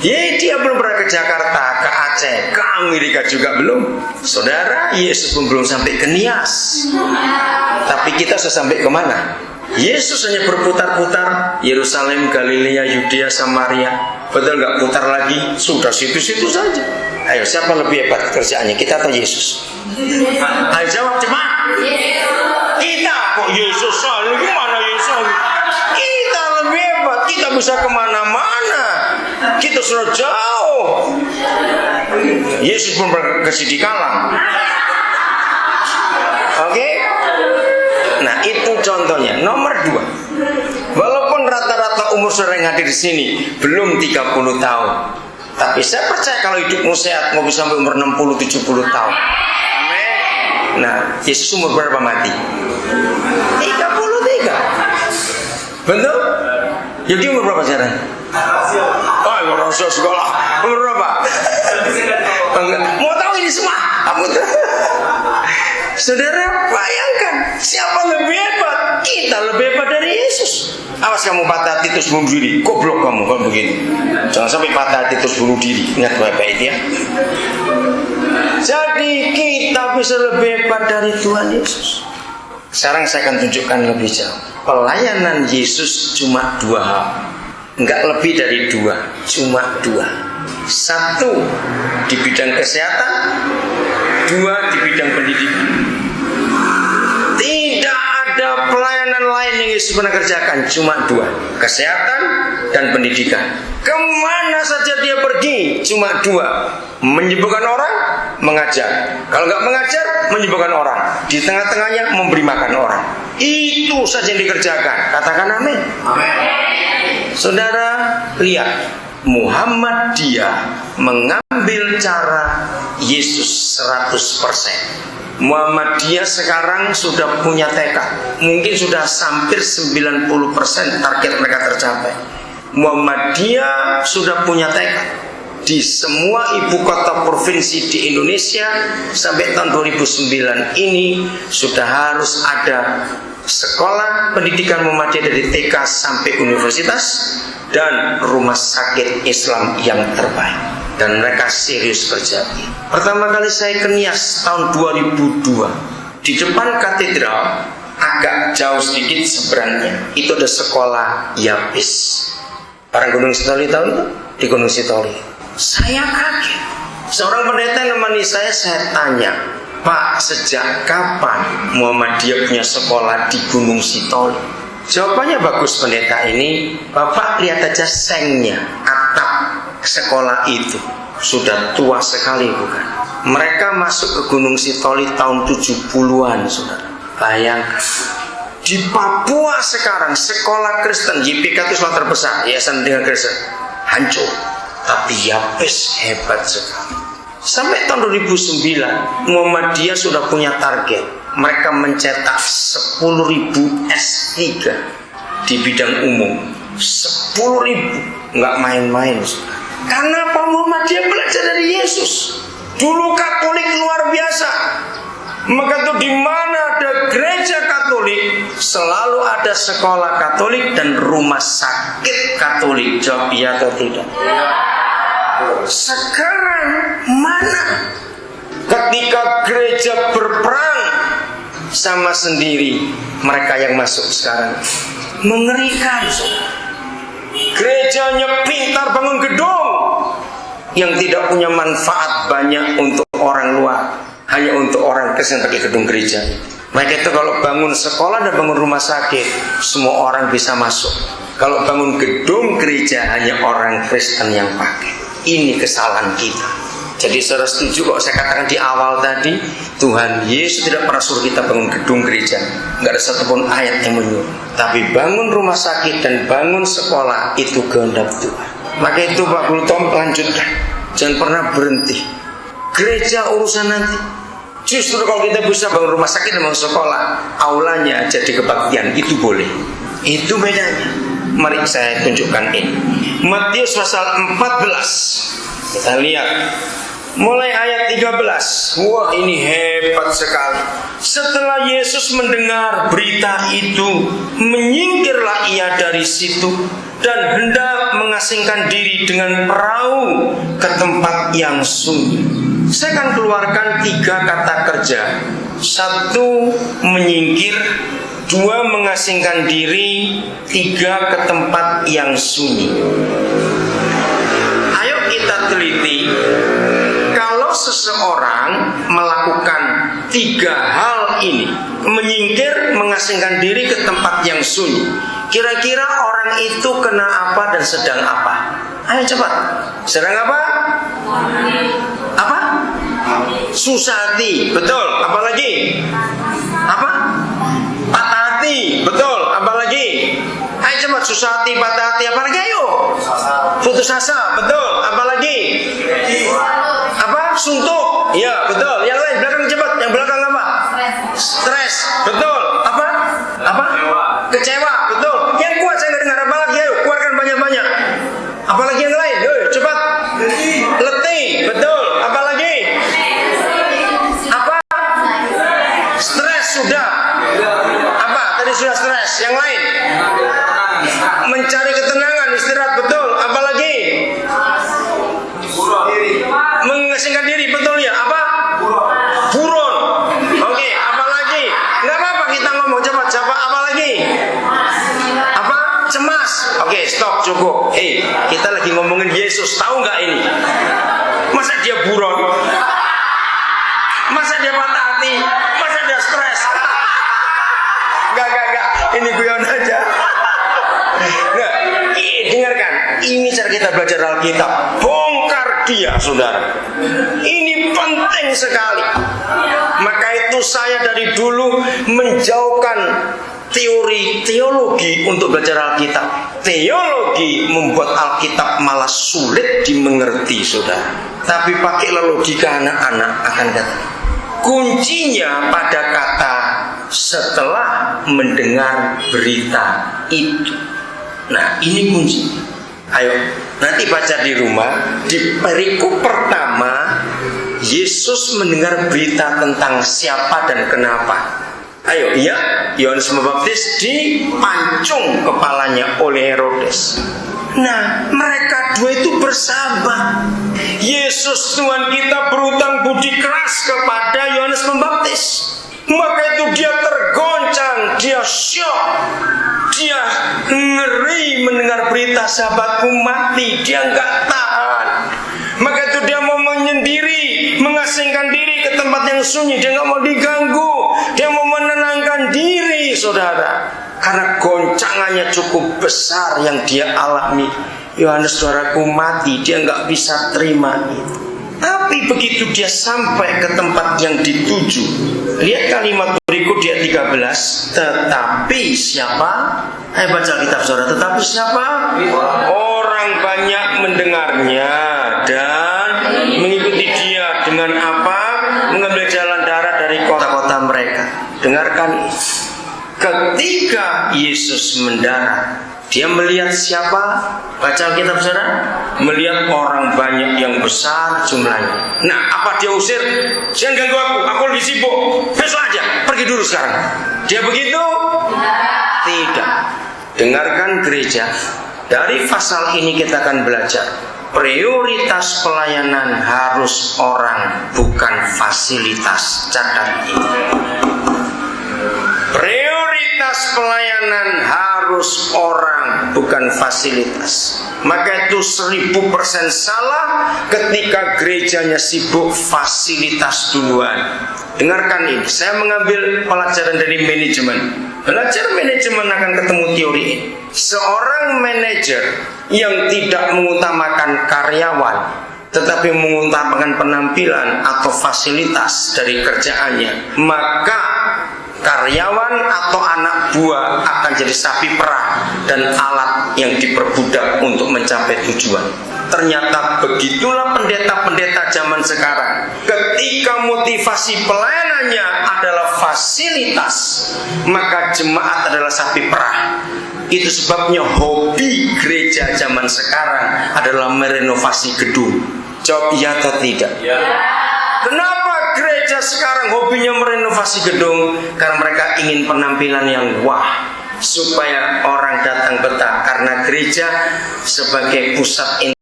Dia belum pernah ke Jakarta, ke Aceh, ke Amerika juga belum. Saudara, Yesus pun belum sampai ke Nias. Tapi kita sudah sampai kemana? Yesus hanya berputar-putar Yerusalem, Galilea, Yudea, Samaria. Betul nggak? Putar lagi, sudah situ-situ saja. Ayo, siapa lebih hebat kerjaannya, kita atau Yesus? Ayo jawab cepat. Kita kok Yesus? Gimana Yesus? Kita lebih hebat, kita bisa kemana-mana. Kita sudah jauh. Yesus pun berkesi di kalang. Oke? Nah, itu contohnya. Nomor 2. Walaupun rata-rata umur saudara yang hadir di sini belum 30 tahun, tapi saya percaya kalau hidupmu sehat mau bisa sampai umur 60-70 tahun. Amin. Nah, Yesus umur berapa mati? 33. Betul? Jadi umur berapa sekarang? Oh, rahasia sekolah. Umur berapa? Mau tahu ini semua? Apa tuh? Saudara, bayangkan siapa lebih hebat? Kita lebih hebat dari Yesus. Awas kamu patah hati terus bunuh diri. Goblok kamu kan begini. Jangan sampai patah hati terus bunuh diri. Ingat baik-baik ya. Jadi kita bisa lebih hebat dari Tuhan Yesus. Sekarang saya akan tunjukkan lebih jauh. Pelayanan Yesus cuma 2 hal. Enggak lebih dari 2, cuma 2. 1 di bidang kesehatan, 2 di bidang pendidikan. Tidak ada pelayanan lain yang Yesus pernah kerjakan, cuma 2, kesehatan dan pendidikan. Kemana saja dia pergi, cuma 2, menyembuhkan orang, mengajar. Kalau nggak mengajar, menyembuhkan orang. Di tengah-tengahnya memberi makan orang. Itu saja yang dikerjakan. Katakan amin. Amin. Saudara, lihat, Muhammadiyah mengambil cara Yesus 100%. Muhammadiyah sekarang sudah punya tekad. Mungkin sudah hampir 90% target mereka tercapai. Muhammadiyah sudah punya tekad. Di semua ibu kota provinsi di Indonesia sampai tahun 2009 ini sudah harus ada sekolah pendidikan Muhammadiyah dari TK sampai universitas dan rumah sakit Islam yang terbaik. Dan mereka serius kerja. Pertama kali saya ke Nias tahun 2002, di depan katedral agak jauh sedikit seberangnya itu ada sekolah Yapis. Orang Gunung Sitoli tahu itu? Di Gunung Sitoli. Saya kaget. Seorang pendeta yang menemani saya tanya, Pak, sejak kapan Muhammadiyah punya sekolah di Gunung Sitoli? Jawabannya bagus pendeta ini. Bapak lihat aja sengnya, atap sekolah itu sudah tua sekali bukan? Mereka masuk ke Gunung Sitoli tahun 70-an, saudara. Bayangkan. Di Papua sekarang sekolah Kristen YPK itu sekolah terbesar, Yayasan Pendidikan Kristen, hancur. Tapi Yapis hebat sekali. Sampai tahun 2009 Muhammadiyah sudah punya target. Mereka mencetak 10.000 S3 di bidang umum. 10.000, nggak main-main. Karena apa? Muhammadiyah belajar dari Yesus. Dulu Katolik luar biasa. Maka itu di mana ada gereja Katolik selalu ada sekolah Katolik dan rumah sakit Katolik. Jawab iya atau tidak? Sekarang mana? Ketika gereja berperang sama sendiri, mereka yang masuk sekarang mengerikan. Gerejanya pintar bangun gedung yang tidak punya manfaat banyak untuk orang luar, hanya untuk orang Kristen pakai gedung gereja. Maka itu kalau bangun sekolah dan bangun rumah sakit, semua orang bisa masuk. Kalau bangun gedung gereja hanya orang Kristen yang pakai. Ini kesalahan kita. Jadi saudara setuju kok saya katakan di awal tadi, Tuhan Yesus tidak pernah suruh kita bangun gedung gereja. Nggak ada satupun ayat yang menyuruh. Tapi bangun rumah sakit dan bangun sekolah itu kehendak Tuhan. Maka itu Pak Gultom lanjutkan. Jangan pernah berhenti. Gereja urusan nanti. Justru kalau kita bisa bangun rumah sakit dan bangun sekolah, aulanya jadi kebaktian, itu boleh. Itu bedanya. Mari saya tunjukkan ini. Matius pasal 14. Kita lihat Mulai ayat 13. Wah, ini hebat sekali. Setelah Yesus mendengar berita itu, menyingkirlah ia dari situ dan hendak mengasingkan diri dengan perahu ke tempat yang sunyi. Saya akan keluarkan 3 kata kerja. 1, menyingkir. 2, mengasingkan diri. 3, ke tempat yang sunyi. Ayo kita teliti. Kalau seseorang melakukan 3 hal ini, menyingkir, mengasingkan diri, ke tempat yang sunyi, kira-kira orang itu kena apa dan sedang apa? Ayo cepat. Sedang apa? Apa? Susah hati. Betul. Apalagi? Apa? Patah hati. Betul. Apalagi? Ayo cepat. Susah hati, patah hati. Apalagi? Ayo. Putus asa. Betul. Apalagi? Apa? Suntuk. Ya, betul. Yang lain belakang cepat. Yang belakang apa? Stres. Betul. Apa? Apa? Kecewa. Betul. Yang kuat saya nggak dengar. Apalagi? Ayo, keluarkan banyak-banyak. Apalagi yang lain? Ayo, cepat. Letih. Betul. Apalagi? Apa? Stres sudah. Apa? Tadi sudah stres. Yang lain? Mencari ketenangan, istirahat. Betul. Apalagi? Mengasingkan diri. Betul ya? Apa? Buron. Oke, apalagi? Nggak apa-apa kita ngomong cepat. Siapa? Apalagi? Apa? Cemas. Oke, stop, cukup. Kita lagi ngomongin Yesus. Tahu nggak ini? Masa dia buron? Masa dia patah hati? Masa dia stres? Enggak. Ini guyon aja. Nah, dengarkan. Ini cara kita belajar Alkitab. Bongkar dia, saudara. Ini penting sekali. Maka itu saya dari dulu menjauhkan teologi untuk belajar Alkitab. Teologi membuat Alkitab malah sulit dimengerti, saudara. Tapi pakailah logika anak-anak akan kata. Kuncinya pada kata setelah mendengar berita itu. Nah, ini kunci. Ayo, nanti baca di rumah. Di perikop pertama, Yesus mendengar berita tentang siapa dan kenapa. Ayo, iya, Yohanes Pembaptis dipancung kepalanya oleh Herodes. Nah, mereka dua itu bersahabat. Yesus Tuhan kita berutang budi keras kepada Yohanes Pembaptis. Maka itu dia tergoncang, dia syok, dia ngeri mendengar berita sahabatku mati. Dia nggak tahan. Maka itu dia mau menyendiri, mengasingkan diri ke tempat yang sunyi. Dia nggak mau diganggu. Dia mau menenangkan diri, saudara. Karena goncangannya cukup besar yang dia alami. Yohanes saudaraku mati, dia nggak bisa terima itu. Tapi begitu dia sampai ke tempat yang dituju, lihat kalimat berikut di ayat 13. Tetapi siapa? Ayo baca kitab saudara. Tetapi siapa? Orang banyak mendengarnya dan mengikuti dia. Dengan apa? Mengambil jalan darat dari kota-kota mereka. Dengarkan. Ketika Yesus mendarat, dia melihat siapa? Baca Alkitab saudara. Melihat orang banyak yang besar jumlahnya. Nah, apa dia usir? Jangan ganggu aku lagi sibuk. Besok aja, pergi dulu sekarang. Dia begitu? Tidak. Dengarkan gereja. Dari pasal ini kita akan belajar. Prioritas pelayanan harus orang, bukan fasilitas. Catat ini. Prioritas pelayanan harus orang, bukan fasilitas. Maka itu 1000% salah ketika gerejanya sibuk fasilitas duluan. Dengarkan ini, saya mengambil pelajaran dari manajemen. Belajar manajemen akan ketemu teori ini. Seorang manajer yang tidak mengutamakan karyawan, tetapi mengutamakan penampilan atau fasilitas dari kerjaannya, maka karyawan atau anak buah akan jadi sapi perah dan alat yang diperbudak untuk mencapai tujuan. Ternyata begitulah pendeta-pendeta zaman sekarang. Ketika motivasi pelayanannya adalah fasilitas, maka jemaat adalah sapi perah. Itu sebabnya hobi gereja zaman sekarang adalah merenovasi gedung. Jawab iya atau tidak? Ya. Kenapa gereja sekarang hobinya merenovasi gedung? Karena mereka ingin penampilan yang wah, supaya orang datang betah. Karena gereja sebagai pusat